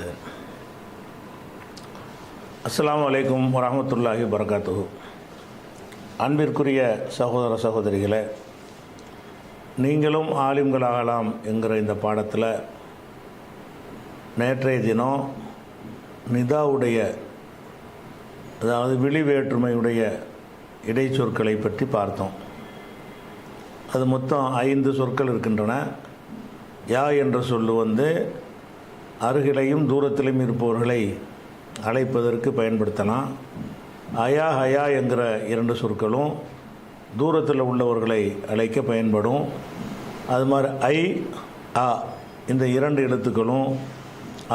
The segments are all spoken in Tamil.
சரி. அஸ்ஸலாமு அலைக்கும் வரஹ்மத்துல்லாஹி வபரகாத்துஹு. அன்பிற்குரிய சகோதர சகோதரிகளே, நீங்களும் ஆலிம்களாகலாம் என்கிற இந்த பாடத்தில் நேற்றைய தினம் நிதாவுடைய, அதாவது விழி வேற்றுமையுடைய இடைச்சொற்களை பற்றி பார்த்தோம். அது மொத்தம் 5 சொற்கள் இருக்கின்றன. யா என்ற சொல்லு அருகிலையும் தூரத்திலும் இருப்பவர்களை அழைப்பதற்கு பயன்படுத்தலாம். அயா ஹயா என்கிற 2 சொற்களும் தூரத்தில் உள்ளவர்களை அழைக்க பயன்படும். அது மாதிரி ஐ ஆ இந்த 2 எழுத்துக்களும்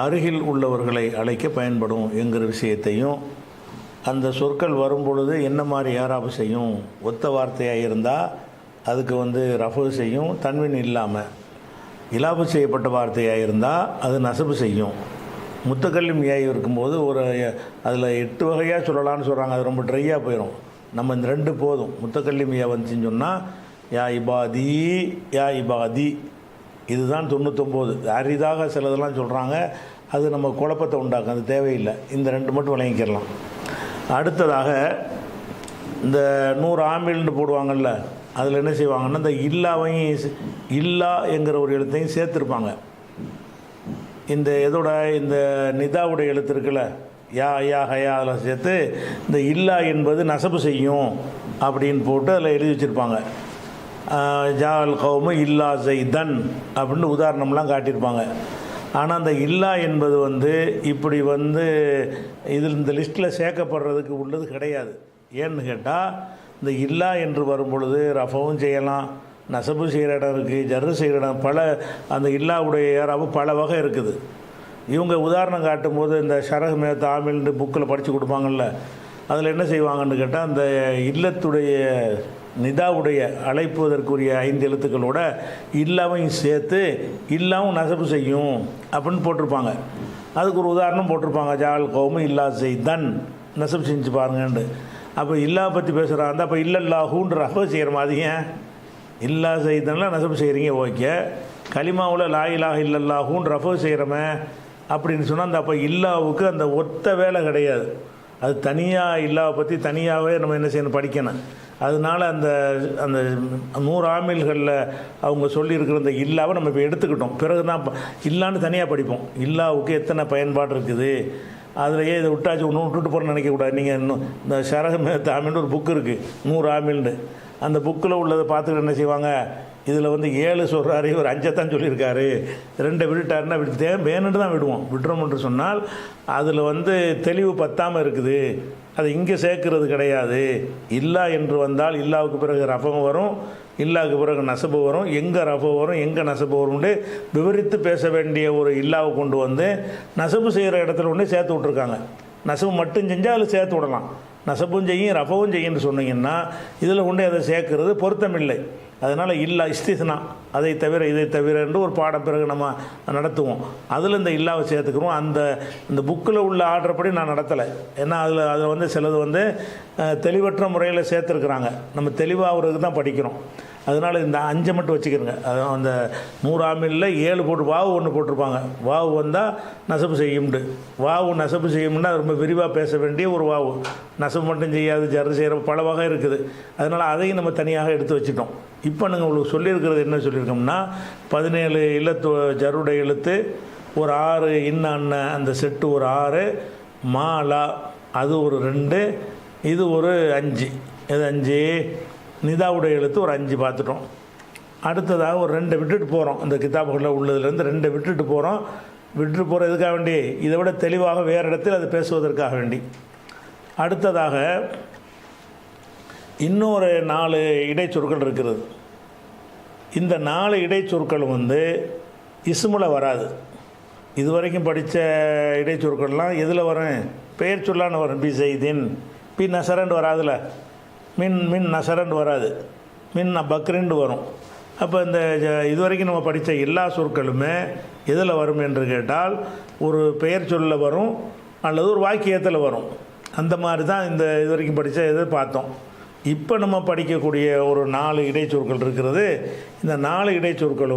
அருகில் உள்ளவர்களை அழைக்க பயன்படும் என்கிற விஷயத்தையும், அந்த சொற்கள் வரும்பொழுது என்ன மாதிரி யாராபு செய்யும், ஒத்த வார்த்தையாக இருந்தால் அதுக்கு ரஃபு செய்யும், தன்வின் இல்லாமல். இலாபு செய்யப்பட்ட வார்த்தையாக இருந்தால் அது நசபு செய்யும். முத்தக்கல்லிம் ஏய் இருக்கும்போது அதில் 8 வகையாக சொல்லலான்னு சொல்கிறாங்க. அது ரொம்ப ட்ரையாக போயிடும். நம்ம இந்த 2 போதும். முத்தக்கல்லிம் ஏ வந்துச்சுன்னு சொன்னால் யா இபாதி, யா இபாதி, இதுதான் 99. அரிதாக சிலதெல்லாம் சொல்கிறாங்க. அது நம்ம குழப்பத்தை உண்டாக்கும். அது தேவையில்லை. இந்த 2 மட்டும் விளங்கிக்கிறலாம். அடுத்ததாக இந்த 100 ஆமில்னு போடுவாங்கள்ல, அதில் என்ன செய்வாங்கன்னா இந்த இல்லாவையும் இல்லா என்கிற ஒரு எழுத்தையும் சேர்த்துருப்பாங்க. இந்த இதோட இந்த நிதாவுடைய எழுத்து இருக்குல்ல, யா யா ஹயா, அதில் சேர்த்து இந்த இல்லா என்பது நசபு செய்யும் அப்படின்னு போட்டு அதில் எழுதி வச்சுருப்பாங்க. ஜால் கௌமு இல்லா ஜைதன் அப்படின்னு உதாரணம்லாம் காட்டியிருப்பாங்க. ஆனால் அந்த இல்லா என்பது இப்படி இதில் இந்த லிஸ்ட்டில் சேர்க்கப்படுறதுக்கு உள்ளது கிடையாது. ஏன்னு கேட்டால், இந்த இல்லா என்று வரும்பொழுது ரஃபவும் செய்யலாம், நசபு செய்கிற இடம் இருக்குது, ஜர்ரு செய்கிற இடம், அந்த இல்லாவுடைய ஏறாவும் பல வகை இருக்குது. இவங்க உதாரணம் காட்டும்போது இந்த ஷரஹ் மே தாமில்னு புக்கில் படித்து கொடுப்பாங்கள்ல, அதில் என்ன செய்வாங்கன்னு கேட்டால், அந்த இல்லத்துடைய நிதாவுடைய அழைப்புவதற்குரிய 5 எழுத்துக்களோட இல்லாவையும் சேர்த்து இல்லாவும் நசபு செய்யும் அப்படின்னு போட்டிருப்பாங்க. அதுக்கு ஒரு உதாரணம் போட்டிருப்பாங்க. ஜால் கௌமு இல்லா செய்தன், நசபு செஞ்சு பாருங்கன்ட்டு. அப்போ இல்லா பற்றி பேசுகிறாங்க. அப்போ இல்லல்லாஹூன்ற ரஃப செய்கிற மாதிரி ஏன் இல்லா செய்தன்லாம் நசபு செய்கிறீங்க? ஓகே. கலிமாவில் லா இலாஹ இல்லல்லாஹூன்னு ரஃப செய்கிறோமே அப்படின்னு சொன்னால், அந்த அப்போ இல்லாவுக்கு அந்த ஒத்த வேலை கிடையாது. அது தனியாக இல்லாவை பற்றி தனியாகவே நம்ம என்ன செய்யணும், படிக்கணும். அதனால் அந்த அந்த 100 ஆமில்களில் அவங்க சொல்லியிருக்கிற இந்த இல்லாவை நம்ம இப்போ எடுத்துக்கிட்டோம். பிறகு தான் இல்லான்னு தனியாக படிப்போம். இல்லாவுக்கு எத்தனை பயன்பாடு இருக்குது, அதிலேயே இதை விட்டாச்சு ஒன்று விட்டுட்டு போகிறேன்னு நினைக்கக்கூடாது. நீங்கள் இன்னும் இந்த ஷரஹ் மே தாமில்னு ஒரு புக்கு இருக்குது, 100 ஆமில்னு. அந்த புக்கில் உள்ளதை பார்த்துக்கிட்டு என்ன செய்வாங்க, இதில் 7 சொல்கிறாரு, ஒரு 5 தான் சொல்லியிருக்காரு, 2 விட்டுட்டாருன்னா வேணுன்ட்டு தான் விடுவோம். விட்டுறோம் என்று சொன்னால் அதில் தெளிவு பத்தாமல் இருக்குது. அது இங்கே சேர்க்கறது கிடையாது. இல்லா என்று வந்தால் இல்லாவுக்கு பிறகு ரஃபம் வரும், இல்லாவுக்கு பிறகு நசபு வரும். எங்கே ரஃபு வரும், எங்கே நசபு வரும்னு விவரித்து பேச வேண்டிய ஒரு இல்லாவை கொண்டு நசபு செய்கிற இடத்துல சேர்த்து விட்ருக்காங்க. நசபு மட்டும் செஞ்சால் அதில் சேர்த்து விடலாம். நசபும் செய்யும் ரஃபவும் செய்யுன்னு சொன்னீங்கன்னா இதில் அதை சேர்க்கறது பொருத்தமில்லை. அதனால் இல்லா இஸ்திஸ்னா, அதை தவிர இதை தவிர என்று ஒரு பாடம் பிறகு நம்ம நடத்துவோம். அதில் இந்த இல்லாவை சேர்த்துக்கிறோம். இந்த புக்கில் உள்ள ஆர்டர்படி நான் நடத்தலை. ஏன்னா அதில் சிலது தெளிவற்ற முறையில் சேர்த்துருக்குறாங்க. நம்ம தெளிவாகிறதுக்கு தான் படிக்கிறோம். அதனால் இந்த 5 மட்டும் வச்சுக்கிறோங்க. அதான் அந்த 100 ஆமில்ல 7 போட்டு வாவு 1 போட்டிருப்பாங்க. வாவு வந்தால் நசபு செய்யும்ண்டு. வாவு நசபு செய்யும்னா ரொம்ப விரிவாக பேச வேண்டிய ஒரு வாவு. நசபு மட்டும் செய்யாது, ஜர்ரு செய்கிற பல வகை இருக்குது. அதனால் அதையும் நம்ம தனியாக எடுத்து வச்சுட்டோம். இப்போ நாங்கள் உங்களுக்கு சொல்லியிருக்கிறது என்ன சொல்லியிருக்கோம்னா, 17 இல்லத்து ஜருடைய எழுத்து, ஒரு 6 இன்ன அந்த செட்டு ஒரு 6, மாலா அது ஒரு 2, இது ஒரு 5. இது 5. நிதாவுடைய எழுத்து ஒரு 5 பார்த்துட்டோம். அடுத்ததாக ஒரு 2 விட்டுட்டு போகிறோம். இந்த கிதாபுகளில் உள்ளதுலேருந்து 2 விட்டுட்டு போகிறோம். விட்டுட்டு போகிறதுக்காக வேண்டி, இதை விட தெளிவாக வேறு இடத்தில் அது பேசுவதற்காக வேண்டி. அடுத்ததாக இன்னொரு 4 இடைச்சொற்கள் இருக்கிறது. இந்த 4 இடைச்சொற்களும் இஸ்முல வராது. இதுவரைக்கும் படித்த இடைச்சொற்கள்லாம் எதில் வரும், பெயர் சொல்லான்னு வரும். பி செய்தின், பி நசரண்டு வராதுல, மின் நசரண்டு வராது, மின் பக்ரிண்டு வரும். அப்போ இந்த இதுவரைக்கும் நம்ம படித்த எல்லா சொற்களுமே எதில் வரும் என்று கேட்டால், ஒரு பெயர் சொல்ல வரும் அல்லது ஒரு வாக்கியத்தில் வரும். அந்த மாதிரி தான் இந்த இதுவரைக்கும் படித்த இதை பார்த்தோம். இப்போ நம்ம படிக்கக்கூடிய ஒரு 4 இடைச்சொற்கள் இருக்கிறது. இந்த 4 இடைச்சொற்கள்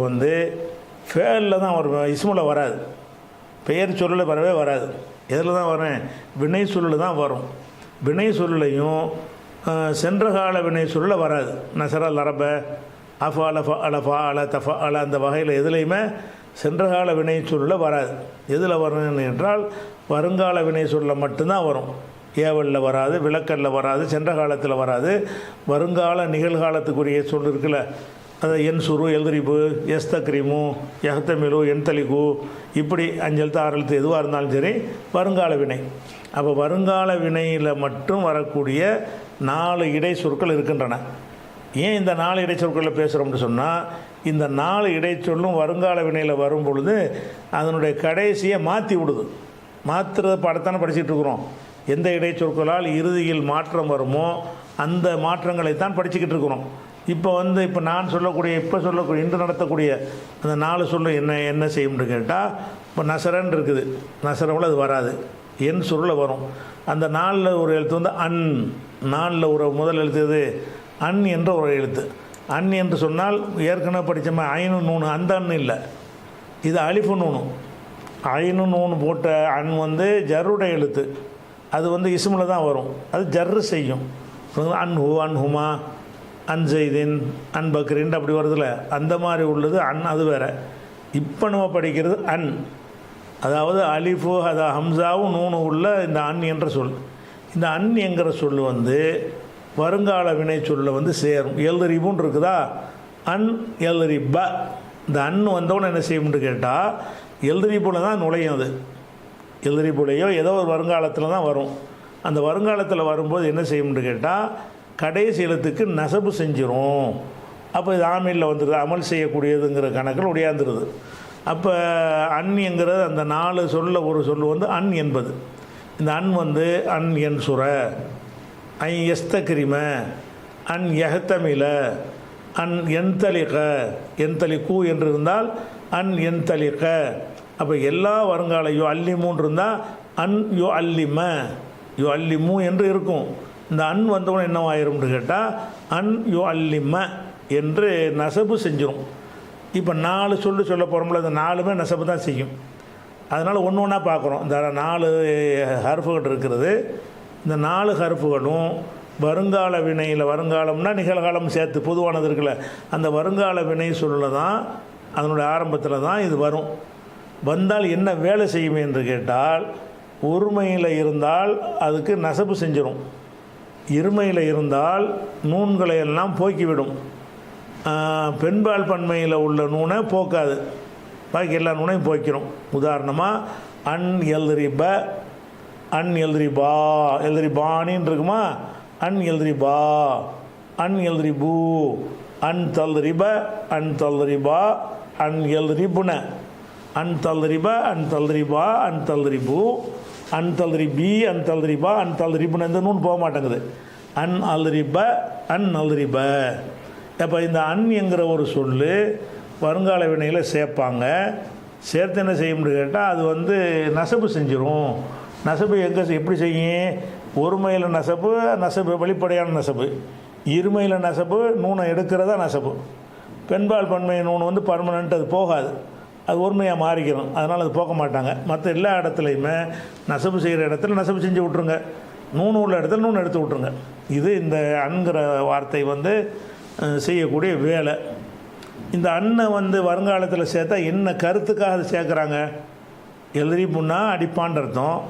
ஃபேலில் தான் வரும், இஸ்முல வராது. பெயர் சொல்லில் வரவே வராது. எதில் தான் வரேன்? வினை சொல்லில் தான் வரும். வினை சொல்லையும் சென்ற கால வினை சொல்ல வராது. நசர லரப அஃப அலஃப அலஃபா அல தஃப அல அந்த வகையில் எதுலேயுமே சென்ற கால வினை சொல்ல வராது. எதில் வரணும் என்றால் வருங்கால வினை சொல்ல மட்டும்தான் வரும். ஏவலில் வராது, விளக்கல்ல வராது, சென்ற காலத்தில் வராது. வருங்கால நிகழ்காலத்துக்குரிய சொல் இருக்குல்ல, அதை என் சுரு எல்திரிபு எஸ்தக்ரிமு யஹ்தமிலு என்தலிகு இப்படி 5 எழுத்து 6 எழுத்து எதுவாக இருந்தாலும் சரி வருங்கால வினை. அப்போ வருங்கால வினையில் மட்டும் வரக்கூடிய 4 இடை சொற்கள் இருக்கின்றன. ஏன் இந்த 4 இடை சொற்களில் பேசுகிறோம்னு சொன்னால், இந்த 4 இடைச்சொல்லும் வருங்கால வினையில் வரும் பொழுது அதனுடைய கடைசியை மாற்றி விடுது. மாற்றுறத படத்தானே படிச்சுட்டு இருக்கிறோம். எந்த இடைச்சொற்களால் இறுதியில் மாற்றம் வருமோ அந்த மாற்றங்களை தான் படிச்சுக்கிட்டு இருக்கிறோம். இப்போ நான் சொல்லக்கூடிய இன்று நடத்தக்கூடிய அந்த 4 சொல்லு என்ன செய்யும்னு கேட்டால், இப்போ நசரன் இருக்குது, நசரவில் அது வராது, என் சொல்லில் வரும். அந்த 4ல் ஒரு எழுத்து வந்து அன், 4ல் ஒரு முதல் எழுத்து இது அன் என்ற ஒரு எழுத்து. அன் என்று சொன்னால் ஏற்கனவே படித்தோமா ஐனு நூனு, அந்த அன் இல்லை, இது அலிஃபு நூனு. ஐனு நூனு போட்ட அன் வந்து ஜர்ருடைய எழுத்து, அது வந்து இஸ்மில் தான் வரும், அது ஜர்ரு செய்யும். அன்ஹு அன்ஹுமா அன் ஜெய்தின் அன் பக்ரின் அப்படி வருதுல, அந்த மாதிரி உள்ளது அன், அது வேறு. இப்போ நம்ம படிக்கிறது அன், அதாவது அலிஃபு அது ஹம்சாவும் நூனு உள்ள இந்த அன் என்ற சொல். இந்த அன் என்கிற சொல் வந்து வருங்கால வினை சொல்ல வந்து சேரும். எல்ரிபுன்னு இருக்குதா, அன் எல்ரிப. இந்த அன் வந்தவொன்னு என்ன செய்யும்னு கேட்டால் எல்ரிபுல தான் நுழையும். அது எல்ரிபுலையோ ஏதோ ஒரு வருங்காலத்தில் தான் வரும். அந்த வருங்காலத்தில் வரும்போது என்ன செய்யும்னு கேட்டால் கடைசி எழுத்துக்கு நசபு செஞ்சிரும். அப்போ இது ஆமீனில் வந்துடுது, அமல் செய்யக்கூடியதுங்கிற கணக்கில் உடையாந்துருது. அப்போ அன் என்கிறது அந்த 4 சொல்ல ஒரு சொல் வந்து அன் என்பது. இந்த அன் வந்து அன் என் சுர, ஐ எஸ்தகிரிம, அன் யஹ்தமில, அன் என்தலிக, என்தலிகு என்று இருந்தால் அன் என்தலிக. அப்போ எல்லா வருங்கால யோ அல்லிமுன்னு இருந்தால் அன் யோ அல்லிம, யோ அல்லிமு என்று இருக்கும். இந்த அன் வந்தவன் என்னவாயிரும்னு கேட்டால் அன் யோ அல்லிம என்று நசபு செஞ்சிடும். இப்போ 4 சொல்ல போகிறோம்ல, அந்த 4மே நசபு தான் செய்யும். அதனால் ஒன்று ஒன்றா பார்க்குறோம். இந்த 4 ஹர்ஃபுகள் இருக்கிறது. இந்த 4 ஹர்ஃபுகளும் வருங்கால வினையில், வருங்காலம்னா நிகழ்காலம் சேர்த்து பொதுவானது இருக்குல்ல, அந்த வருங்கால வினை சொல்ல தான் அதனுடைய ஆரம்பத்தில் தான் இது வரும். வந்தால் என்ன வேலை செய்யும் என்று கேட்டால், ஒருமையில் இருந்தால் அதுக்கு நசபு செஞ்சிடும், இருமையில் இருந்தால் நூன்களை எல்லாம் போக்கிவிடும். பெண்பால் பன்மையில் உள்ள நூனை போக்காது, பாக்கி எல்லா நூனையும் போக்கிறோம். உதாரணமாக அன் எல்ரிப, அன் எல்ரிபா, எல்ரிபானின்னு இருக்குமா, அன் எல்ரிபா, அன் எல்ரிபு, அன் தல்ரிப, அன் தல்ரிபா, அன் எல்ரிபுன, அன் தல்ரிப, அன் தல்ரிபா, அன் தல்ரிபு, அன் தல்ரிபி, அன் தல்ரிபா, அன் தல்ரிபுன. இந்த நூன் போக மாட்டேங்குது. அன் அல்ரிப, அன் அல்ரிப. அப்போ இந்த அன் என்கிற ஒரு சொல் வருங்கால வினையில் சேர்ப்பாங்க. சேர்த்து என்ன செய்யும்னு கேட்டால் அது வந்து நசபு செஞ்சிடும். நசபு எப்படி செய்யும்? ஒருமையில் நசபு, நசபு வெளிப்படையான நசபு. இருமையில் நசபு, நூனை எடுக்கிறதா நசபு. பெண்பால் பன்மை நூன் வந்து பர்மனெண்ட், அது போகாது, அது ஒருமையாக மாறிக்கணும். அதனால் அது போக மாட்டாங்க. மற்ற எல்லா இடத்துலையுமே நசபு செய்கிற இடத்துல நசபு செஞ்சு விட்ருங்க, நூன் உள்ள இடத்துல நூன் எடுத்து விட்ருங்க. இது இந்த அன்கிற வார்த்தை வந்து செய்யக்கூடிய வேலை. இந்த அன்னை வந்து வருங்காலத்தில் சேர்த்தா என்ன கருத்துக்காக அது சேர்க்குறாங்க? எல்ரிபுன்னா அடிப்பான் அர்த்தம்,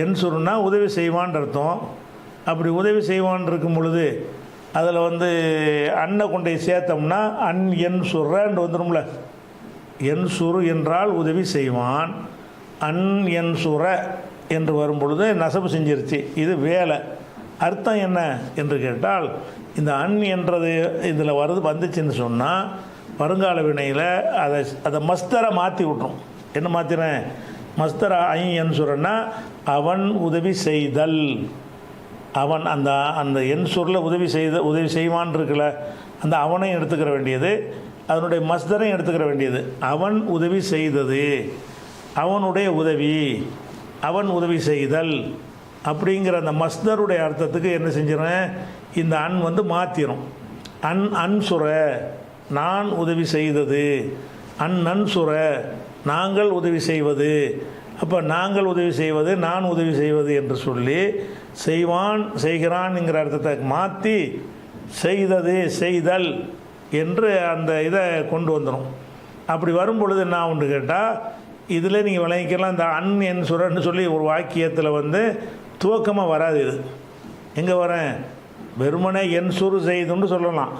என் சுருன்னா உதவி செய்வான் அர்த்தம். அப்படி உதவி செய்வான் இருக்கும் பொழுது அதில் வந்து அன்னை கொண்டை சேர்த்தோம்னா அன் என் சுரன்னு வந்துடும்ல. என் சுரு என்றால் உதவி செய்வான், அன் என் சுர என்று வரும் பொழுது நசபு செஞ்சிருச்சு. இது வேலை. அர்த்தம் என்ன என்று கேட்டால், இந்த அன் என்றது இதில் வந்துச்சுன்னு சொன்னால் வருங்கால வினையில் அதை மஸ்தரை மாற்றி விட்ரும். என்ன மாற்றினேன்? மஸ்தர ஐ என் சுரன்னா அவன் உதவி செய்தல். அவன் அந்த என் சுரில் உதவி செய்வான் இருக்குல்ல, அந்த அவனையும் எடுத்துக்கிற வேண்டியது, அதனுடைய மஸ்தரையும் எடுத்துக்கிற வேண்டியது. அவன் உதவி செய்தது, அவனுடைய உதவி, அவன் உதவி செய்தல் அப்படிங்கிற அந்த மஸ்தருடைய அர்த்தத்துக்கு என்ன செஞ்சிடறேன்? இந்த அன் வந்து மாற்றிடும். அன் அன்சுர, நான் உதவி செய்தது. அன் நன்சுர, நாங்கள் உதவி செய்வது. அப்போ நாங்கள் உதவி செய்வது, நான் உதவி செய்வது என்று சொல்லி செய்வான் செய்கிறான்ங்கிற அர்த்தத்தை மாற்றி செய்தது செய்தல் என்று அந்த இதை கொண்டு வந்துடும். அப்படி வரும் பொழுது என்ன ஒன்று கேட்டால், இதில் நீங்கள் விளங்கிக்கலாம். இந்த அன் என் சுரன்னு சொல்லி ஒரு வாக்கியத்தில் வந்து துவக்கமாக வராது. இது எங்கே வரேன், வெறுமனே என் சுரு செய்துன்னு சொல்லலாம்.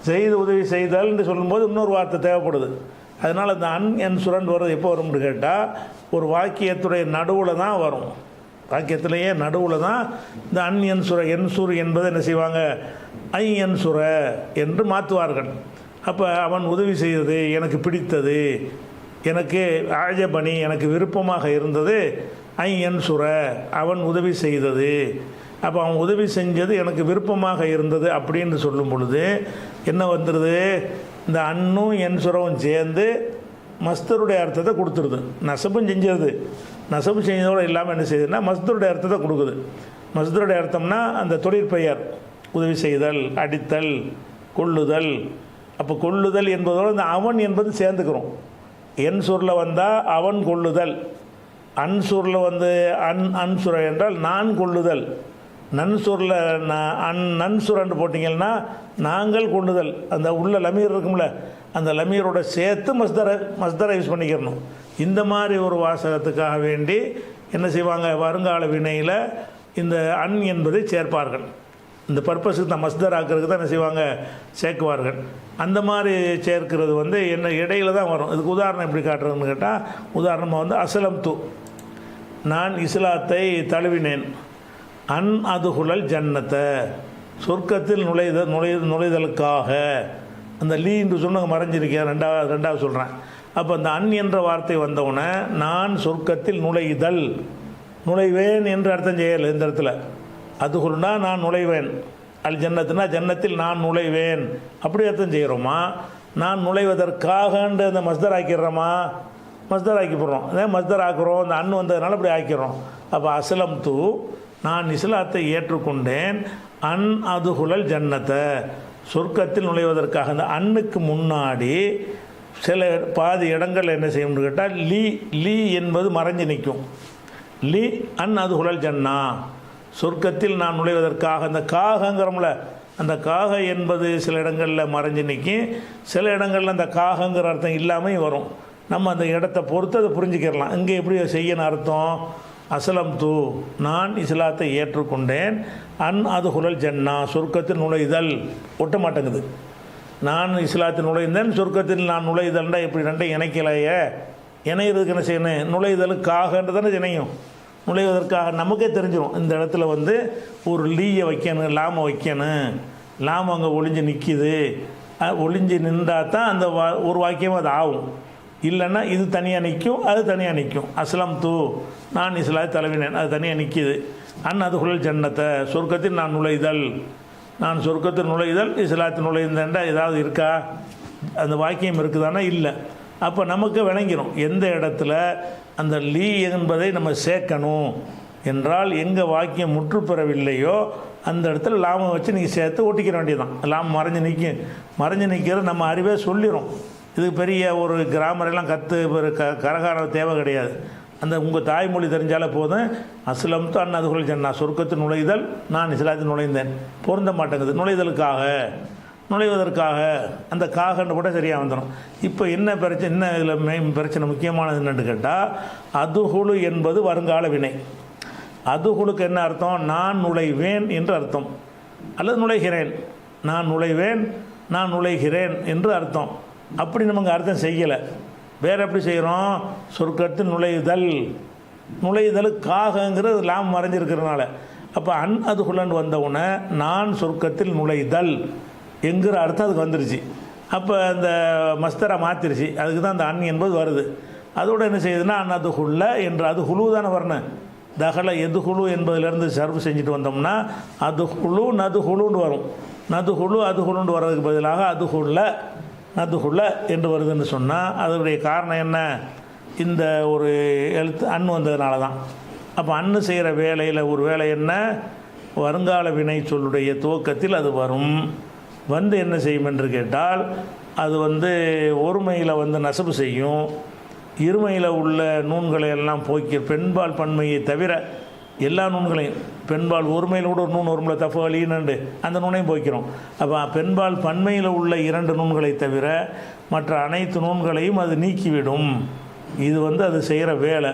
செய்து உதவி செய்தல்னு சொல்லும்போது இன்னொரு வார்த்தை தேவைப்படுது. அதனால் இந்த அன் என் சுரன் வர்றது எப்போ வரும்னு கேட்டால், ஒரு வாக்கியத்துடைய நடுவில் தான் வரும். வாக்கியத்திலேயே நடுவில் தான் இந்த அன் என் சுர, என் சுரு என்பதை என்ன செய்வாங்க, ஐ என் சுர என்று மாற்றுவார்கள். அப்போ அவன் உதவி செய்தது, எனக்கு பிடித்தது, எனக்கு ஆஜபணி, எனக்கு விருப்பமாக இருந்தது, ஐ என் சுர அவன் உதவி செய்தது. அப்போ அவன் உதவி செஞ்சது எனக்கு விருப்பமாக இருந்தது அப்படின்னு சொல்லும் பொழுது என்ன வந்துடுது, இந்த அன்னும் என் சுரவும் சேர்ந்து மஸ்தருடைய அர்த்தத்தை கொடுத்துருது. நசபும் செஞ்சது, நசபு செஞ்சதோடு இல்லாமல் என்ன செய்யுதுன்னா மஸ்தருடைய அர்த்தத்தை கொடுக்குது. மஸ்தருடைய அர்த்தம்னா அந்த தொழிற்பெயர், உதவி செய்தல், அடித்தல், கொள்ளுதல். அப்போ கொள்ளுதல் என்பதோடு இந்த அவன் என்பது சேர்ந்துக்கிறோம். என் சூரில் வந்தால் அவன் கொள்ளுதல், அன் சூரில் வந்து அன்சுர என்றால் நான் கொள்ளுதல், நன்சூரில் நன்சுரன்னு போட்டிங்கன்னா நாங்கள் கொள்ளுதல். அந்த உள்ள லமீர் இருக்கும்ல, அந்த லமீரோட சேர்த்து மஸ்தரை யூஸ் பண்ணிக்கிறணும். இந்த மாதிரி ஒரு வாசகத்துக்காக வேண்டி என்ன செய்வாங்க, வருங்கால வினையில் இந்த அன் என்பதை சேர்ப்பார்கள். இந்த பர்பஸுக்கு தான் மஸ்தர் ஆக்கிறதுக்கு தான் என்ன செய்வாங்க, சேர்க்குவார்கள். அந்த மாதிரி சேர்க்கிறது வந்து என்ன இடையில தான் வரும். இதுக்கு உதாரணம் எப்படி காட்டுறதுன்னு கேட்டால், உதாரணமாக வந்து அசலம் து, நான் இஸ்லாத்தை தழுவினேன், அன் அதுகுழல் ஜன்னத்தை, சொர்க்கத்தில் நுழைதலுக்காக. அந்த லீ என்று சொன்ன மறைஞ்சிருக்கேன், ரெண்டாவது சொல்கிறேன். அப்போ அந்த அன் என்ற வார்த்தை வந்தவுடனே நான் சொர்க்கத்தில் நுழைவேன் என்று அர்த்தம் செய்யலை இந்த இடத்துல. அதுகுள்னா நான் நுழைவேன், அல் ஜன்னத்துனா ஜன்னத்தில் நான் நுழைவேன் அப்படி அர்த்தம் செய்கிறோமா, நான் நுழைவதற்காகன்ற அந்த மஸ்தர் ஆக்கிடுறோமா, மஸ்தர் ஆக்கி போடுறோம். அதே மஸ்தர் ஆக்குறோம், அந்த அன் வந்ததுனால அப்படி ஆக்கிறோம். அப்போ அஸ்லம் து, நான் இஸ்லாத்தை ஏற்றுக்கொண்டேன், அன் அதுகுழல் ஜன்னத்தை, சொர்க்கத்தில் நுழைவதற்காக. அந்த அன்னுக்கு முன்னாடி சில பாதி இடங்கள் என்ன செய்யணும்னு கேட்டால் லீ என்பது மறைஞ்சு நிற்கும். லீ அன் அதுகுழல் ஜன்னா, சொர்க்கத்தில் நான் நுழைவதற்காக. அந்த காகங்கிறோம்ல, அந்த காக என்பது சில இடங்களில் மறைஞ்சு நிற்கும், சில இடங்களில் அந்த காகங்கிற அர்த்தம் இல்லாமல் வரும். நம்ம அந்த இடத்தை பொறுத்து அதை புரிஞ்சுக்கிடலாம். இங்கே எப்படி செய்யணும் அர்த்தம், அசலம் து, நான் இஸ்லாத்தை ஏற்றுக்கொண்டேன், அன் அதுகுழல் ஜன்னா, சொர்க்கத்தில் நுழைதல் ஒட்ட மாட்டேங்குது. நான் இஸ்லாத்தில் நுழைந்தேன், சொர்க்கத்தில் நான் நுழைதல்ண்டா எப்படி ரெண்டையும் இணைக்கலையே, இணையிறதுக்கு என்ன செய்யணும், நுழைதலுக்காகன்றதானே இணையும். நுழைவதற்காக நமக்கே தெரிஞ்சிடும். இந்த இடத்துல வந்து ஒரு லீயை வைக்கணும், லாமை வைக்கணும், லாம் அங்கே ஒளிஞ்சு நிற்கிது, ஒளிஞ்சு நின்றால் தான் அந்த ஒரு வாக்கியம் அது ஆகும். இல்லைன்னா இது தனியாக நிற்கும், அது தனியாக நிற்கும். அஸ்லம் து, நான் இஸ்லாத்தை தழுவினேன், அது தனியாக நிற்கிது. அன் அதுகுழல் ஜன்னத்தை, சொர்க்கத்தில் நான் நுழைதல், நான் சொர்க்கத்தில் நுழைதல், இஸ்லாத்தில் நுழைந்தேன்டா ஏதாவது இருக்கா, அந்த வாக்கியம் இருக்குதானா, இல்லை. அப்போ நமக்கு விளங்கிடும் எந்த இடத்துல அந்த லீ என்பதை நம்ம சேர்க்கணும் என்றால், எங்கே வாக்கியம் முற்று பெறவில்லையோ அந்த இடத்துல லாமை வச்சு நீங்கள் சேர்த்து ஒட்டிக்கிற வேண்டியதுதான். லாம் மறைஞ்சு நிற்கிறது நம்ம அறிவே சொல்லிடும். இதுக்கு பெரிய ஒரு கிராமரெல்லாம் கரகார தேவை கிடையாது. அந்த உங்கள் தாய்மொழி தெரிஞ்சாலே போதும். அஸ்லம் து அன் அதுகுழல் ஜன்னா, சொர்க்கத்தில் நுழைதல், நான் இஸ்லாத்தில் நுழைந்தேன், பொருந்த மாட்டேங்குது. நுழைவதற்காக அந்த காகன்னு கூட சரியாக வந்துடும். இப்போ என்ன பிரச்சனை, என்ன இதில் மெயின் பிரச்சனை முக்கியமானது என்னென்னு கேட்டால், அதுகுழு என்பது வருங்கால வினை. அதுகுழுக்கு என்ன அர்த்தம், நான் நுழைவேன் என்று அர்த்தம், அல்லது நுழைகிறேன், நான் நுழைவேன், நான் நுழைகிறேன் என்று அர்த்தம். அப்படி நமக்கு அர்த்தம் செய்யலை. வேறு எப்படி செய்கிறோம், சொர்க்கத்தில் நுழைதலுக்காகங்கிறது லாம் மறைஞ்சிருக்கிறதுனால. அப்போ அன் அதுகுழன் வந்தவுடனே நான் சொர்க்கத்தில் நுழைதல் என்கிற அர்த்தம் அதுக்கு வந்துருச்சு. அப்போ அந்த மஸ்தரை மாற்றிருச்சு. அதுக்கு தான் அந்த அன் என்பது வருது. அதோடு என்ன செய்யுதுன்னா, அன் அதுகுள்ள என்று, அது குழு தானே வரணும். தகல எதுகுழு என்பதிலேருந்து சர்வ் செஞ்சுட்டு வந்தோம்னா அதுகுழு நதுகுழுன்னு வரும். நதுகுழு அதுகுழுன்னு வர்றதுக்கு பதிலாக நதுகுள்ள என்று வருதுன்னு சொன்னால் அதனுடைய காரணம் என்ன, இந்த ஒரு எழுத்து அன் வந்ததுனால தான். அப்போ அன்னு செய்கிற வேலையில் ஒரு வேலை என்ன, வருங்கால வினை சொல்லுடைய துவக்கத்தில் அது வரும். வந்து என்ன செய்யும் என்று கேட்டால், அது வந்து ஒருமையில் வந்து நசபு செய்யும். இருமையில் உள்ள நூன்களை எல்லாம் போக்கி பெண்பால் பன்மையை தவிர எல்லா நூன்களையும், பெண்பால் ஒருமையில் கூட ஒரு நூன் வரும்ல, தஃபலீனண்டு, அந்த நூனையும் போய்க்கிறோம். அப்போ பெண்பால் பன்மையில் உள்ள 2 நூன்களை தவிர மற்ற அனைத்து நூன்களையும் அது நீக்கிவிடும். இது அது செய்கிற வேலை.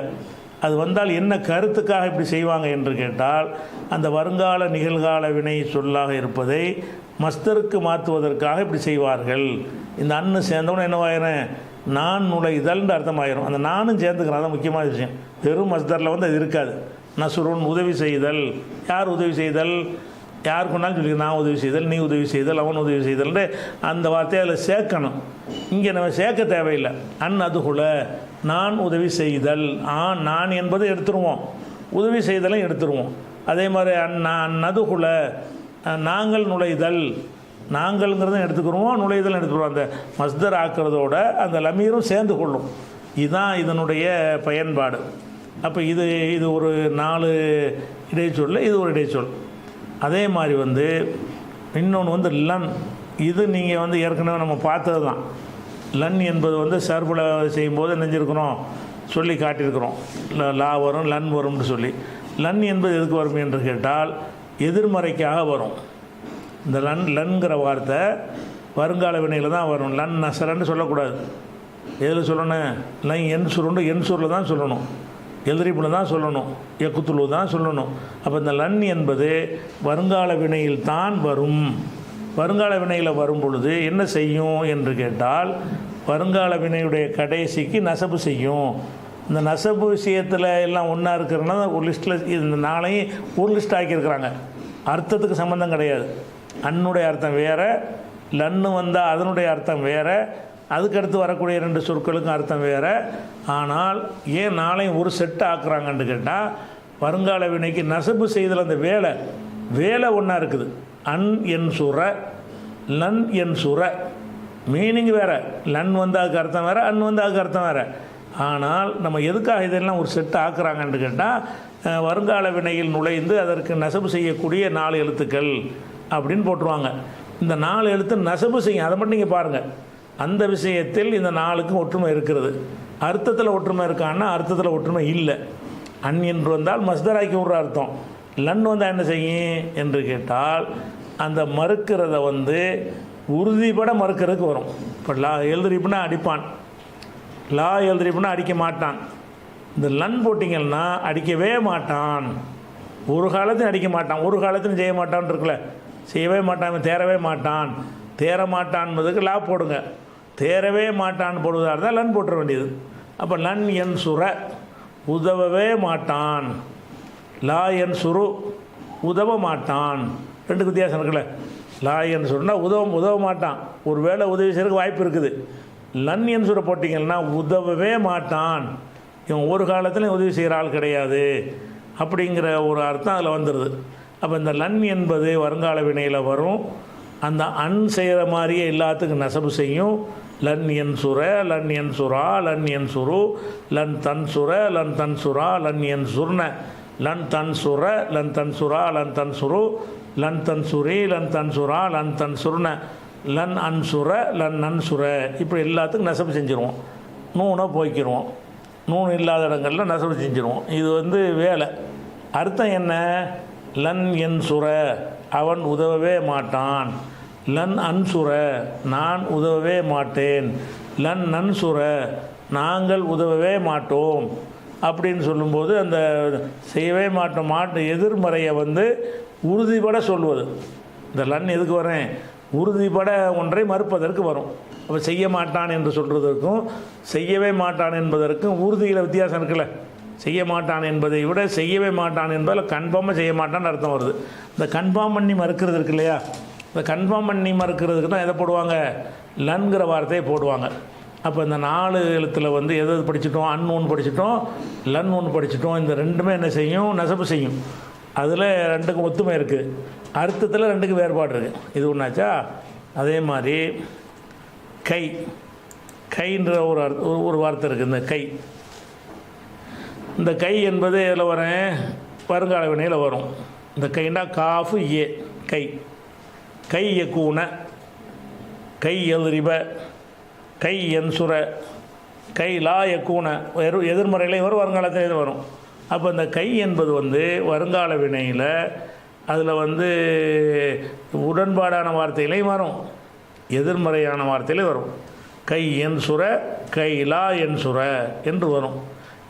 அது வந்தால் என்ன கருத்துக்காக இப்படி செய்வாங்க என்று கேட்டால், அந்த வருங்கால நிகழ்கால வினை சொல்லாக இருப்பதை மஸ்தருக்கு மாற்றுவதற்காக இப்படி செய்வார்கள். இந்த அன்னு சேர்ந்தவொன்னே என்னவாயிரும், நான் நுழைதல்ன்ற அர்த்தமாயிரும். அந்த நானும் சேர்ந்துக்கிறேன், அதான் முக்கியமான விஷயம். வெறும் மஸ்தரில் அது இருக்காது. நசுருன் உதவி செய்தல். யார் உதவி செய்தல்? யாருக்குன்னாலும் சொல்லி, நான் உதவி செய்தல், நீ உதவி செய்தல், அவன் உதவி செய்தல்ன்ற அந்த வார்த்தையை அதில் சேர்க்கணும். இங்கே நம்ம சேர்க்க தேவையில்லை. அன் அதுகுல, நான் உதவி செய்தல். நான் என்பதை எடுத்துருவோம், உதவி செய்தலும் எடுத்துருவோம். அதே மாதிரி அதுகுல, நாங்கள் நுழைதல், நாங்கள்ங்கிறதும் எடுத்துக்கிறோம், நுழைதலும் எடுத்துக்கிறோம். அந்த மஸ்தர் ஆக்கிறதோட அந்த லமீரும் சேர்ந்து கொள்ளும். இதுதான் இதனுடைய பயன்பாடு. அப்போ இது ஒரு 4 இடைச்சொல், இது ஒரு இடைச்சொல். அதே மாதிரி இன்னொன்று லன். இது நீங்கள் ஏற்கனவே நம்ம பார்த்தது தான். லன் என்பது சர்பில் செய்யும்போது நெஞ்சிருக்கிறோம் சொல்லி காட்டியிருக்கிறோம். லா வரும், லன் வரும்னு சொல்லி. லன் என்பது எதுக்கு வரும் என்று கேட்டால் எதிர்மறைக்காக வரும். இந்த லன்கிற வார்த்தை வருங்கால வினையில் தான் வரும். லன் நசரன்னு சொல்லக்கூடாது. எதில் சொல்லணும்? லன் என் சூரில் தான் சொல்லணும், எதிரிப்பில் தான் சொல்லணும், எக்குத்துழு தான் சொல்லணும். அப்போ இந்த லன் என்பது வருங்கால வினையில் தான் வரும். வருங்கால வினையில் வரும் பொழுது என்ன செய்யும் என்று கேட்டால், வருங்கால வினையுடைய கடைசிக்கு நசபு செய்யும். இந்த நசபு விஷயத்தில் எல்லாம் ஒன்றா இருக்கிறதுனால ஒரு லிஸ்ட்டில் இந்த நாளையும் ஒரு லிஸ்ட் ஆக்கியிருக்கிறாங்க. அர்த்தத்துக்கு சம்மந்தம் கிடையாது. அன்னுடைய அர்த்தம் வேறு, லன்னு வந்தால் அதனுடைய அர்த்தம் வேறு, அதுக்கடுத்து வரக்கூடிய 2 சொற்களுக்கும் அர்த்தம் வேறு. ஆனால் ஏன் நாளையும் ஒரு செட்டு ஆக்குறாங்கன்னு கேட்டால், வருங்கால வினைக்கு நசபு செய்தல் அந்த வேலை ஒன்றா இருக்குது. அன் என் சுர, லன் என் சுர, மீனிங் வேறு. லன் அதுக்கு அர்த்தம் வேறு, அன் அதுக்கு அர்த்தம் வேறு. ஆனால் நம்ம எதுக்காக இதெல்லாம் ஒரு செட்டு ஆக்குறாங்கன்னு கேட்டால், வருங்கால வினையில் நுழைந்து அதற்கு நசபு செய்யக்கூடிய 4 எழுத்துக்கள் அப்படின்னு போட்டுருவாங்க. இந்த 4 எழுத்து நசபு செய்யும். அதை மட்டும் நீங்கள் பாருங்கள். அந்த விஷயத்தில் இந்த 4க்கும் ஒற்றுமை இருக்கிறது. அர்த்தத்தில் ஒற்றுமை இருக்கான்னா அர்த்தத்தில் ஒற்றுமை இல்லை. அன் என்று வந்தால் மஸ்தராக்கி விடுற அர்த்தம். லன் வந்தால் என்ன செய்யும் என்று கேட்டால், அந்த மறுக்கிறத உறுதிப்பட மறுக்கிறதுக்கு வரும். இப்போ லா எழுதுறிப்புனா அடிப்பான், லா எழுதுறிப்புனா அடிக்க மாட்டான். இந்த லன் போட்டிங்கன்னா அடிக்கவே மாட்டான். ஒரு காலத்தையும் அடிக்க மாட்டான், ஒரு காலத்தையும் செய்ய மாட்டான் இருக்குல்ல, செய்யவே மாட்டான், தேரவே மாட்டான். தேர மாட்டான்பதுக்கு லா போடுங்க. தேரவே மாட்டான் போடுவதாக இருந்தால் லன் போட்டுற வேண்டியது. அப்போ லன் என் சுர, உதவவே மாட்டான். லா என் சுரு, உதவ மாட்டான். 2 வித்தியாசம் இருக்குல்ல. லா என் சுருனா உதவ மாட்டான், ஒரு வேளை உதவி செய்யறதுக்கு வாய்ப்பு இருக்குது. லன் என் சுர போட்டிங்கன்னா உதவவே மாட்டான், இவன் ஒரு காலத்தில் உதவி செய்கிற ஆள் கிடையாது அப்படிங்கிற ஒரு அர்த்தம் அதில் வந்துடுது. அப்போ இந்த லன் என்பது வருங்கால வினையில் வரும். அந்த அன் செய்கிற மாதிரியே எல்லாத்துக்கும் நசபு செய்யும். லன் என் சுர, லன் என் சுரா, லன் என் சுரு, லன் தன் சுர, லன் தன் சுரா, லன் என் சுர்ண, லன் தன் சுர, லன் தன் சுரா, லன் தன் சுரு, லன் தன் சுரி, லன் தன் சுரா, லன் தன் சுர்ண, லன் அன் சுர, லன் நன் சுர. இப்படி எல்லாத்துக்கும் நசபு செஞ்சுருவோம். நூனை போய்க்கிடுவோம். நூன் இல்லாத இடங்களில் நசபு செஞ்சுருவோம். இது வேலை. அர்த்தம் என்ன? லன் என் சுர, அவன் உதவவே மாட்டான். லன் அன்சுர, நான் உதவவே மாட்டேன். லன் நன்சுர, நாங்கள் உதவவே மாட்டோம் அப்படின்னு சொல்லும்போது அந்த செய்யவே மாட்டோம் எதிர்மறையை உறுதிப்பட சொல்வது. இந்த லன் எதுக்கு வரேன்? உறுதிப்பட ஒன்றை மறுப்பதற்கு வரும். அப்போ செய்ய மாட்டான் என்று சொல்கிறதற்கும் செய்யவே மாட்டான் என்பதற்கும் உறுதியில் வித்தியாசம் இருக்குல்ல. செய்ய மாட்டான் என்பதை விட செய்யவே மாட்டான் என்பதில் கன்ஃபார்மாக செய்ய மாட்டான்னு அர்த்தம் வருது. இந்த கன்ஃபார்ம் பண்ணி மறுக்கிறது இருக்கு இல்லையா, இந்த கன்ஃபார்ம் பண்ணி மறுக்கிறதுக்கு தான் எதை போடுவாங்க? லன்கிற வார்த்தையை போடுவாங்க. அப்போ இந்த 4 எழுத்தில் எது படிச்சிட்டோம்? அன் ஒன்று படிச்சிட்டோம், லன் ஒன்று படிச்சிட்டோம். இந்த ரெண்டுமே என்ன செய்யும்? நசபு செய்யும். அதில் 2க்கும் ஒத்துமை இருக்குது, அர்த்தத்தில் 2க்கும் வேறுபாடு இருக்குது. இது ஒன்றாச்சா? அதே மாதிரி கை, கைன்ற ஒரு வார்த்தை இருக்குது. இந்த கை, இந்த கை என்பது இதில் வரேன் வருங்கால வினையில் வரும். இந்த கைண்டா காஃபு ஏ, கை. கை எக்கூன, கை எல்ரிப, கை என்சுர, கை லா யக்கூன எதிர்மறையிலையும் வரும், வருங்காலத்திலையும் வரும். அப்போ இந்த கை என்பது வந்து வருங்கால வினையில் அதில் உடன்பாடான வார்த்தையிலையும் வரும், எதிர்மறையான வார்த்தையிலையும் வரும். கை என் சுர, கை லா என் சுர என்று வரும்.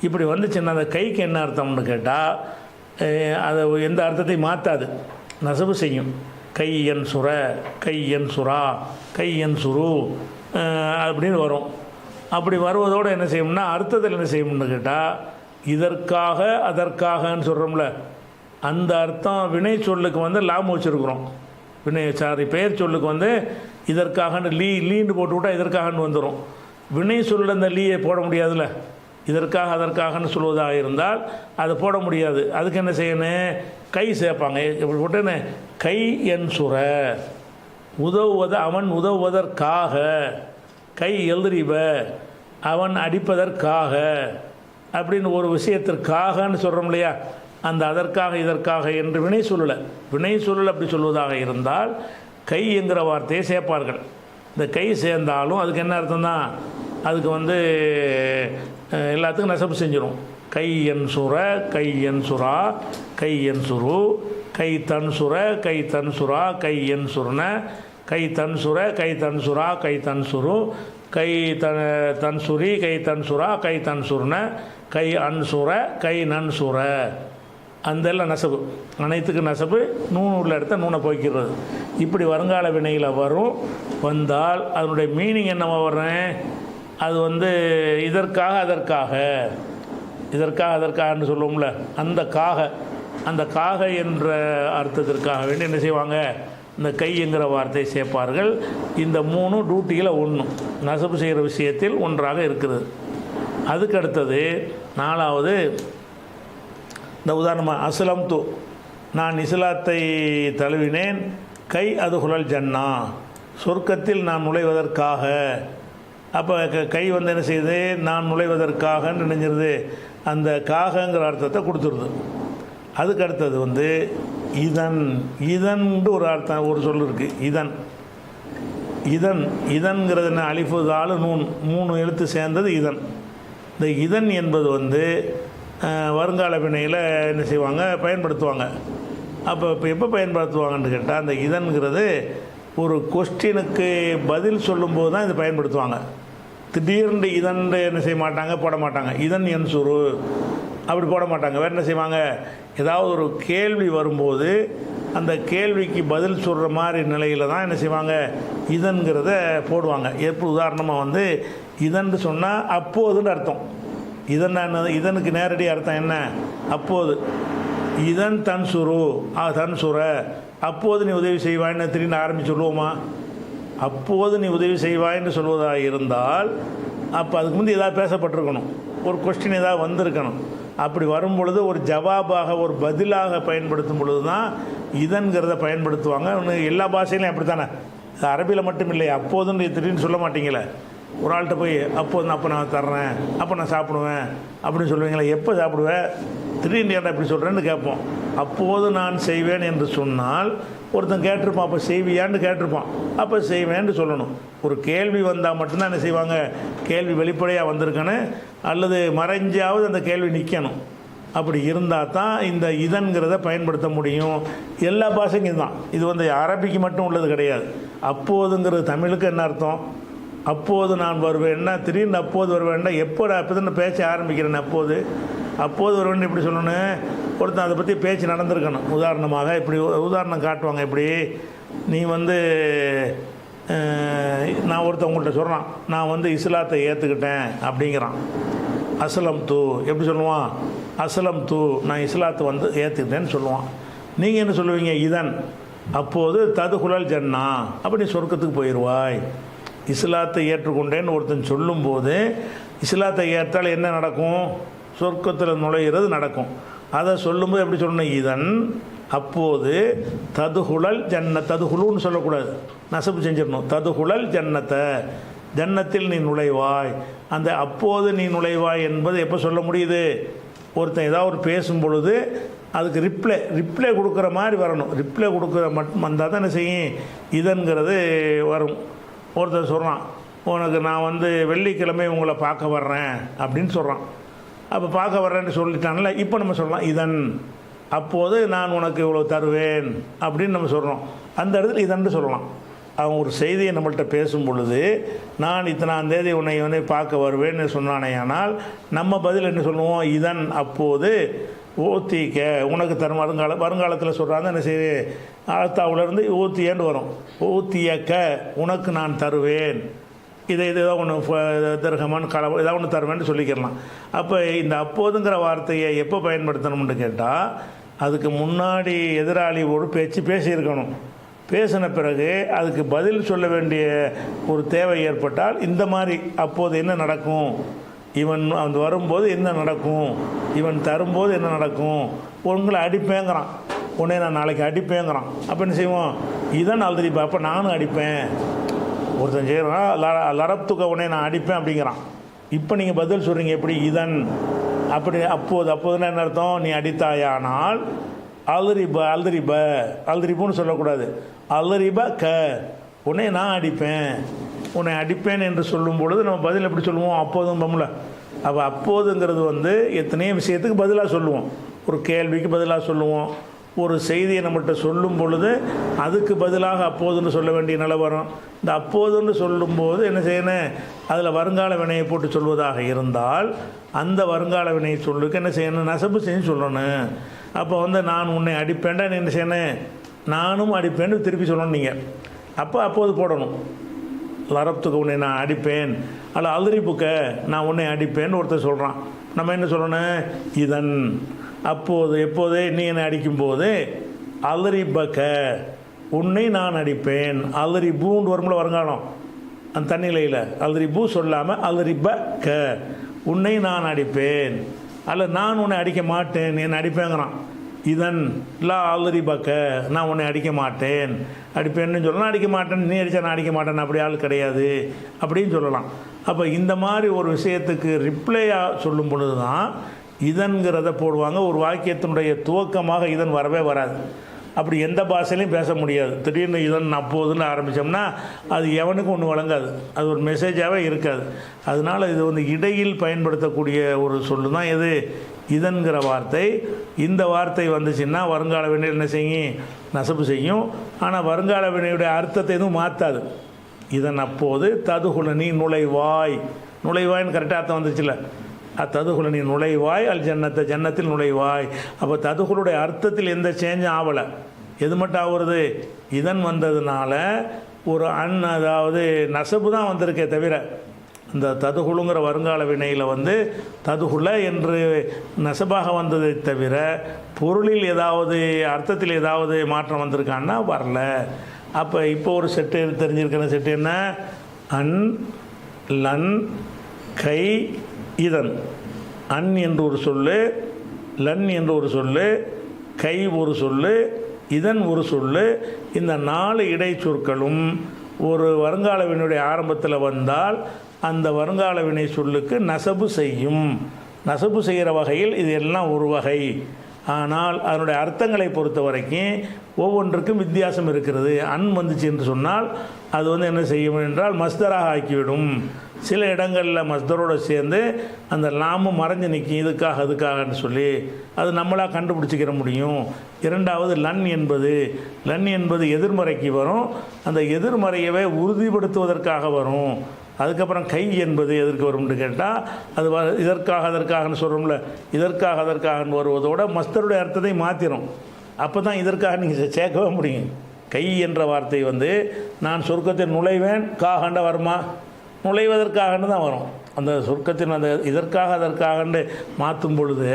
இப்படி வந்துச்சுன்னா அந்த கைக்கு என்ன அர்த்தம்னு கேட்டால் அதை எந்த அர்த்தத்தை மாற்றாது, நசபு செய்யும். கை என் சுர, கை என் சுரா, கை என் சுரு அப்படின்னு வரும். அப்படி வருவதோடு என்ன செய்யும்னா அர்த்தத்தில் என்ன செய்யும்னு கேட்டால் இதற்காக அதற்காகன்னு சொல்கிறோம்ல, அந்த அர்த்தம் வினை சொல்லுக்கு லாம் வச்சுருக்குறோம். பெயர் சொல்லுக்கு இதற்காகன்னு லீன்னு போட்டுவிட்டால் இதற்காகன்னு வந்துடும். வினை சொல்ல அந்த லீயை போட முடியாதுல்ல, இதற்காக அதற்காகன்னு சொல்வதாக இருந்தால் அதை போட முடியாது. அதுக்கு என்ன செய்யணும், கை சேர்ப்பாங்க. இப்படி போட்டேன்னு கை என் சுர, அவன் உதவுவதற்காக, கை எல்ரிப அவன் அடிப்பதற்காக அப்படின்னு ஒரு விஷயத்திற்காகன்னு சொல்கிறோம் இல்லையா, அந்த அதற்காக இதற்காக என்று வினை சொல்லலை. அப்படி சொல்வதாக இருந்தால் கை என்கிற வார்த்தையை சேர்ப்பார்கள். இந்த கை சேர்ந்தாலும் அதுக்கு என்ன அர்த்தம் தான், அதுக்கு எல்லாத்துக்கும் நெசப்பு செஞ்சிடும். கை என் சுர, கை என் சுரா, கை என் சுரு, கை தன் சுர, கை தன் சுரா, கை என் சுருன, கை தன் சுர, கை தன் சுரா, கை தன் சுரு, கை தன் சுரி, கை தன் சுரா, கை தன் சுருன, கை அன்சுர, கை நன் சுர. அந்தெல்லாம் நெசவு, அனைத்துக்கு நெசவு. நூன் உள்ள இடத்த நூனை போய்க்கிறது. இப்படி வருங்கால வினையில் வந்தால் அதனுடைய மீனிங் என்னவா வர்றேன், அது இதற்காக அதற்காகன்னு சொல்லுவோம்ல, அந்த காக என்ற அர்த்தத்திற்காக வேண்டி என்ன செய்வாங்க, இந்த கைங்கிற வார்த்தை சேர்ப்பார்கள். இந்த மூணு டியூட்டியில் ஒன்றும் நசபு செய்கிற விஷயத்தில் ஒன்றாக இருக்குது. அதுக்கு அடுத்தது நாலாவது, இந்த உதாரணமாக அஸ்லம் து, நான் இஸ்லாத்தை தழுவினேன், கை அது குழல் ஜன்னா, சொர்க்கத்தில் நான் நுழைவதற்காக. அப்போ கை என்ன செய்யுது, நான் நுழைவதற்காகன்னு நினைஞ்சிருது, அந்த காகங்கிற அர்த்தத்தை கொடுத்துருது. அதுக்கு அடுத்தது இதன்ட்டு ஒரு அர்த்தம், ஒரு சொல் இருக்குது, இதன்கிறது என்ன, அலிஃபு தாலு நூன், 3 எழுத்து சேர்ந்தது இதன். இந்த இதன் என்பது வருங்கால வினையில் என்ன செய்வாங்க, பயன்படுத்துவாங்க. அப்போ எப்போ பயன்படுத்துவாங்கன்னு கேட்டால், அந்த இதன்கிறது ஒரு கொஸ்டினுக்கு பதில் சொல்லும்போது தான் இதை பயன்படுத்துவாங்க. திடீர்னு இதன் என்ன செய்ய மாட்டாங்க, போட மாட்டாங்க. இதன் என் சுரு அப்படி போட மாட்டாங்க. வேறு என்ன செய்வாங்க, ஏதாவது ஒரு கேள்வி வரும்போது அந்த கேள்விக்கு பதில் சொல்கிற மாதிரி நிலையில் தான் என்ன செய்வாங்க, இதன்கிறத போடுவாங்க. எப்படி உதாரணமாக இதன்னு சொன்னால் அப்போதுன்னு அர்த்தம். இதனுக்கு நேரடி அர்த்தம் என்ன, அப்போது. இதன் தன் சுரு, தன் சுர, அப்போது நீ உதவி செய்வாய்ன்னு திடீர்னு ஆரம்பிச்சு சொல்லுவோமா? அப்போது நீ உதவி செய்வாய்ன்னு சொல்வதாக இருந்தால் அப்போ அதுக்கு முந்தைய ஏதாவது பேசப்பட்டிருக்கணும், ஒரு கொஸ்டின் ஏதாவது வந்திருக்கணும். அப்படி வரும் பொழுது ஒரு ஜவாபாக, ஒரு பதிலாக பயன்படுத்தும் பொழுது தான் இதன்கிறத பயன்படுத்துவாங்க. எல்லா பாஷையிலையும் அப்படி தானே, அரபியில் மட்டும் இல்லை. அப்போதுன்னு திடீர்னு சொல்ல மாட்டீங்களே, ஒரு ஆள்கிட்ட போய் அப்போ நான் தர்றேன், அப்போ நான் சாப்பிடுவேன் அப்படின்னு சொல்லுவீங்களே. எப்போ சாப்பிடுவேன், திடீர்னு ஏன்டா இப்படி சொல்கிறேன்னு கேட்போம். அப்போது நான் செய்வேன் என்று சொன்னால் ஒருத்தன் கேட்டிருப்பான், அப்போ செய்வியான்னு கேட்டிருப்பான், அப்போ செய்வேன்னு சொல்லணும். ஒரு கேள்வி வந்தால் மட்டும்தான் என்ன செய்வாங்க, கேள்வி வெளிப்படையாக வந்திருக்கணும், அல்லது மறைஞ்சாவது அந்த கேள்வி நிற்கணும். அப்படி இருந்தால் தான் இந்த இதன்கிறத பயன்படுத்த முடியும். எல்லா பாஷைக்கும் இதுதான். இது அரபிக்கு மட்டும் உள்ளது கிடையாது. அப்போதுங்கிறது தமிழுக்கு என்ன அர்த்தம், அப்போது நான் வருவேன்னா, திடீர்னு அப்போது வருவேன்னா, எப்போ அப்போ தான் பேச்ச ஆரம்பிக்கிறேன், அப்போது வருவேன்னு இப்படி சொல்லணும். ஒருத்தன் அதை பற்றி பேச்சு நடந்திருக்கணும். உதாரணமாக இப்படி உதாரணம் காட்டுவாங்க. இப்படி நீ நான் ஒருத்தவங்கள்ட்ட சொல்கிறான், நான் இஸ்லாத்தை ஏற்றுக்கிட்டேன் அப்படிங்கிறான். அஸ்லம் தூ எப்படி சொல்லுவான், அஸ்லம் தூ நான் இஸ்லாத்தை ஏற்றுக்கிட்டேன்னு சொல்லுவான். நீங்கள் என்ன சொல்லுவீங்க, இதன் அப்போது ததுகுலல் ஜன்னா, அப்படி சொர்க்கத்துக்கு போயிடுவாய். இஸ்லாத்தை ஏற்றுக்கொண்டேன்னு ஒருத்தன் சொல்லும்போது, இஸ்லாத்தை ஏற்றால் என்ன நடக்கும், சொர்க்கத்தில் நுழைகிறது நடக்கும். அதை சொல்லும்போது எப்படி சொல்லணும், இதன் அப்போது ததுகுலல் ததுகுலுன்னு சொல்லக்கூடாது, நசப்பு செஞ்சிடணும். ததுகுலல் ஜன்னத்தை, ஜன்னத்தில் நீ நுழைவாய். அந்த அப்போது நீ நுழைவாய் என்பது எப்போ சொல்ல முடியுது, ஒருத்தன் ஏதாவது ஒரு பேசும் பொழுது அதுக்கு ரிப்ளை கொடுக்குற மாதிரி வரணும். ரிப்ளை கொடுக்குற மட்டும் வந்தால் தான் என்ன செய்யும், இதன்கிறது வரும். ஒருத்தர் சொல்கிறான், உனக்கு நான் வந்து வெள்ளிக்கிழமை உங்களை பார்க்க வர்றேன் அப்படின்னு சொல்கிறான். அப்போ பார்க்க வர்றேன்னு சொல்லிட்டான்ல, இப்போ நம்ம சொல்லலாம் இதன், அப்போது நான் உனக்கு இவ்வளோ தருவேன் அப்படின்னு நம்ம சொல்கிறோம். அந்த இடத்துல இதன்னு சொல்லலாம். அவன் ஒரு செய்தியை நம்மள்கிட்ட பேசும் பொழுது நான் இத்தனாம் தேதி உன்னை பார்க்க வருவேன்னு சொன்னானே, ஆனால் நம்ம பதில் என்ன சொல்லுவோம், இதன் அப்போது ஓத்திக்க உனக்கு தரும். வருங்காலத்தில் சொல்கிறாங்க என்ன செய்து ஆத்தாவிலேருந்து ஓத்தியன்னு வரும். ஓத்தியக்க உனக்கு நான் தருவேன், இதை ஏதாவது ஒன்று தர்கமான் கலவை ஏதாவது ஒன்று தருவேன்னு சொல்லிக்கிறலாம். அப்போ இந்த அப்போதுங்கிற வார்த்தையை எப்போ பயன்படுத்தணும்னு கேட்டால், அதுக்கு முன்னாடி எதிராளி ஒரு பேசியிருக்கணும். பேசின பிறகு அதுக்கு பதில் சொல்ல வேண்டிய ஒரு தேவை ஏற்பட்டால் இந்த மாதிரி அப்போது என்ன நடக்கும், இவன் அந்த வரும்போது என்ன நடக்கும், இவன் தரும்போது என்ன நடக்கும், உங்களை அடிப்பேங்கிறான், உடனே நான் நாளைக்கு அடிப்பேங்கிறான். அப்போ என்ன செய்வோம், இதன் அல்திரிப்பா, அப்போ நானும் அடிப்பேன். ஒருத்தன் செய்கிறான் லரப்துக்க உடனே நான் அடிப்பேன் அப்படிங்கிறான். இப்போ நீங்கள் பதில் சொல்கிறீங்க எப்படி, இதன் அப்படி அப்போதுன்னா என்ன அர்த்தம், நீ அடித்தாயானால் அல்திரிப்புன்னு சொல்லக்கூடாது, அல்லரிப க உன்னை நான் அடிப்பேன், உன்னை அடிப்பேன் என்று சொல்லும் பொழுது நம்ம பதில் எப்படி சொல்லுவோம், அப்போதும் பம்ல. அப்போ அப்போதுங்கிறது வந்து எத்தனையோ விஷயத்துக்கு பதிலாக சொல்லுவோம். ஒரு கேள்விக்கு பதிலாக சொல்லுவோம், ஒரு செய்தியை நம்மகிட்ட சொல்லும் பொழுது அதுக்கு பதிலாக அப்போதுன்னு சொல்ல வேண்டிய நிலை வரும். இந்த அப்போதுன்னு சொல்லும்போது என்ன செய்யணும், அதில் வருங்கால வினையை போட்டு சொல்வதாக இருந்தால் அந்த வருங்கால வினையை சொல்லுக்கு என்ன செய்யணும், நசபு செஞ்சு சொல்லணும். அப்போ வந்து நான் உன்னை அடிப்பேன்டா நீ என்ன செய்யணும், நானும் அடிப்பேன்னு திருப்பி சொல்லணும் நீங்கள். அப்போது போடணும், லரப்துக்கு உன்னை நான் அடிப்பேன், அல்ல அல்ரிப்புக்க நான் உன்னை அடிப்பேன்னு ஒருத்தர் சொல்கிறான். நம்ம என்ன சொல்லணும், இதன் அப்போது எப்போது நீ என்னை அடிக்கும்போது அல்ரிபக்க உன்னை நான் அடிப்பேன். அல்ரிபூன்னு வரும்போது வருங்காலம் அந்த தண்ணிலையில் அல்ரிபூ சொல்லாமல் அல்ரிபக்க உன்னை நான் அடிப்பேன், அல்ல நான் உன்னை அடிக்க மாட்டேன், நீ என்னை அடிப்பேங்கிறான். இதன் லா அல்ரிபக்க நான் உன்னை அடிக்க மாட்டேன், அடிப்பேன்னு சொல்லலாம். அடிக்க மாட்டேன், நீ அடித்தா நான் அடிக்க மாட்டேன், அப்படி ஆள் கிடையாது அப்படின்னு சொல்லலாம். அப்போ இந்த மாதிரி ஒரு விஷயத்துக்கு ரிப்ளையாக சொல்லும் பொழுது தான் இதன்கிறத போடுவாங்க. ஒரு வாக்கியத்தினுடைய துவக்கமாக இதன் வரவே வராது. அப்படி எந்த பாஷையிலையும் பேச முடியாது. திடீர்னு இதன் அப்போதுன்னு ஆரம்பித்தோம்னா அது எவனுக்கும் ஒன்று வழங்காது, அது ஒரு மெசேஜாகவே இருக்காது. அதனால் இது வந்து இடையில் பயன்படுத்தக்கூடிய ஒரு சொல்லு தான் எது, இதன்கிற வார்த்தை. இந்த வார்த்தை வந்துச்சுன்னா வருங்கால வினை என்ன செய்யும், நசப்பு செய்யும். ஆனால் வருங்கால வினையுடைய அர்த்தத்தை எதுவும் மாற்றாது. இதன் அப்போது ததுகுலனி நுழைவாய், நுழைவாய்ன்னு கரெக்டாக அர்த்தம் வந்துச்சுல்ல, ததுகுலனி நுழைவாய், அல் ஜன்னத்தை ஜன்னத்தில் நுழைவாய். அப்போ ததுகுலுடைய அர்த்தத்தில் எந்த சேஞ்சும் ஆகலை. எது மட்டும் ஆகுறது, இதன் வந்ததுனால ஒரு அதாவது நசபு தான் வந்திருக்கே தவிர, இந்த ததுகுலுங்கிற வருங்கால வினையில் வந்து ததுகுல என்று நசபாக வந்ததை தவிர பொருளில் ஏதாவது அர்த்தத்தில் ஏதாவது மாற்றம் வந்திருக்கான்னா வரல. அப்போ இப்போ ஒரு செட்டு தெரிஞ்சிருக்கிற செட்டு என்ன, அன் லன் கை இதன். அன் என்று ஒரு சொல்லு, லன் என்று ஒரு சொல்லு, கை ஒரு சொல்லு, இதன் ஒரு சொல்லு. இந்த 4 இடைச்சொற்களும் ஒரு வருங்கால வினையுடைய ஆரம்பத்தில் வந்தால் அந்த வருங்கால வினை சொல்லுக்கு நசபு செய்யும். நசபு செய்கிற வகையில் இது எல்லாம் ஒரு வகை. ஆனால் அதனுடைய அர்த்தங்களை பொறுத்த வரைக்கும் ஒவ்வொன்றுக்கும் வித்தியாசம் இருக்கிறது. அன் வந்துச்சு என்று சொன்னால் அது வந்து என்ன செய்யும் என்றால் மஸ்தராக ஆக்கிவிடும். சில இடங்களில் மஸ்தரோடு சேர்ந்து அந்த லாமும் மறைஞ்சு நிற்கும், இதுக்காக அதுக்காகன்னு சொல்லி அது நம்மளாக கண்டுபிடிச்சிக்கிற முடியும். இரண்டாவது லன் என்பது எதிர்மறைக்கு வரும், அந்த எதிர்மறையவே உறுதிப்படுத்துவதற்காக வரும். அதுக்கப்புறம் கை என்பது எதற்கு வரும்னு கேட்டால் அது இதற்காக அதற்காகன்னு சொல்கிறோம்ல, இதற்காக அதற்காகன்னு வருவதோட மஸ்தருடைய அர்த்தத்தை மாற்றிடும். அப்போ தான் இதற்காக நீங்கள் சேர்க்கவே முடியும். கை என்ற வார்த்தை வந்து நான் சொர்க்கத்தில் நுழைவேன் காகண்ட வருமா, நுழைவதற்காகன்னு தான் வரும். அந்த சொர்க்கத்தின் அந்த இதற்காக அதற்காகன்னு மாற்றும் பொழுது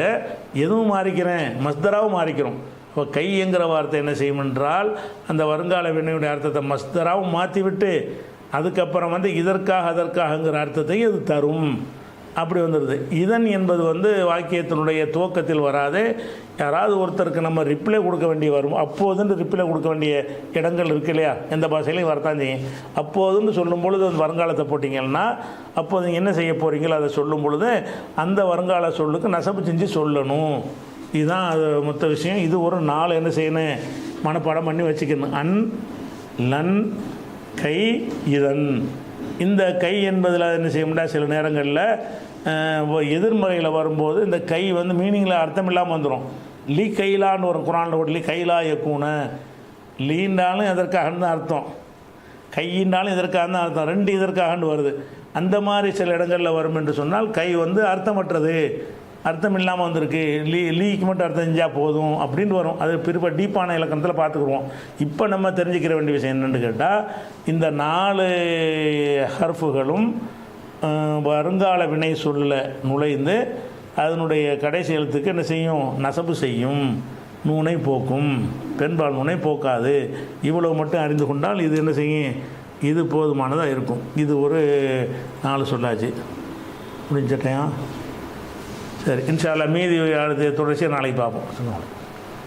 எதுவும் மாறிக்கிறேன், மஸ்தராவும் மாறிக்கிறோம். இப்போ கை என்கிற வார்த்தை என்ன செய்யும் என்றால் அந்த வருங்கால வினையுடைய அர்த்தத்தை மஸ்தராவும் மாற்றிவிட்டு அதுக்கப்புறம் வந்து இதற்காக அதற்காகங்கிற அர்த்தத்தையும் இது தரும். அப்படி வந்துடுது. இதன் என்பது வந்து வாக்கியத்தினுடைய துவக்கத்தில் வராது. யாராவது ஒருத்தருக்கு நம்ம ரிப்ளை கொடுக்க வேண்டிய வரும், அப்போதுன்னு ரிப்ளை கொடுக்க வேண்டிய இடங்கள் இருக்கு இல்லையா, எந்த பாஷையிலையும் வரத்தான் செய்யும். அப்போதுன்னு சொல்லும் பொழுது அந்த வருங்காலத்தை போட்டிங்கன்னா அப்போது நீங்கள் என்ன செய்ய போகிறீங்களோ அதை சொல்லும் பொழுது அந்த வருங்கால சொல்லுக்கு நசப்பு செஞ்சு சொல்லணும். இதுதான் அது மொத்த விஷயம். இது ஒரு 4 என்ன செய்யணும், மனப்பாடம் பண்ணி வச்சுக்கணும். அன் லன் கை இதன் இந்த கை என்பதில் என்ன செய்ய சில நேரங்களில் எதிர்மறையில் வரும்போது இந்த கை வந்து மீனிங்கில் அர்த்தம் இல்லாமல் வந்துடும். லீ கைலான்னு ஒரு குரானில் ஒரு லீ கைலா யக்கூன, லீண்டாலும் எதற்காகன்னு அர்த்தம், கையின்றாலும் எதற்காக தான் அர்த்தம், ரெண்டு இதற்காகன்னு வருது. அந்த மாதிரி சில இடங்களில் வரும் என்று சொன்னால் கை வந்து அர்த்தமற்றது, அர்த்தம் இல்லாமல் வந்திருக்கு, லீக்கு மட்டும் அர்த்தம் செஞ்சால் போதும் அப்படின்னு வரும். அது பிற்ப டீப்பான இலக்கணத்தில் பார்த்துக்குருவோம். இப்போ நம்ம தெரிஞ்சுக்கிற வேண்டிய விஷயம் என்னென்னு கேட்டால், இந்த 4 ஹர்ஃபுகளும் வருங்கால வினை சொல்ல நுழைந்து அதனுடைய கடைசி எழுத்துக்கு என்ன செய்யும், நசபு செய்யும், நூனை போக்கும், பெண்பால் நூனை போக்காது. இவ்வளவு மட்டும் அறிந்து கொண்டால் இது என்ன செய்யும், இது போதுமானதாக இருக்கும். இது ஒரு 4 சொல்லாச்சு. முடிஞ்சிட்டேன். சரி, இன்ஷா அல்லாஹ் மீதி அடுத்த தொடர்ச்சியாக நாளைக்கு பார்ப்போம்.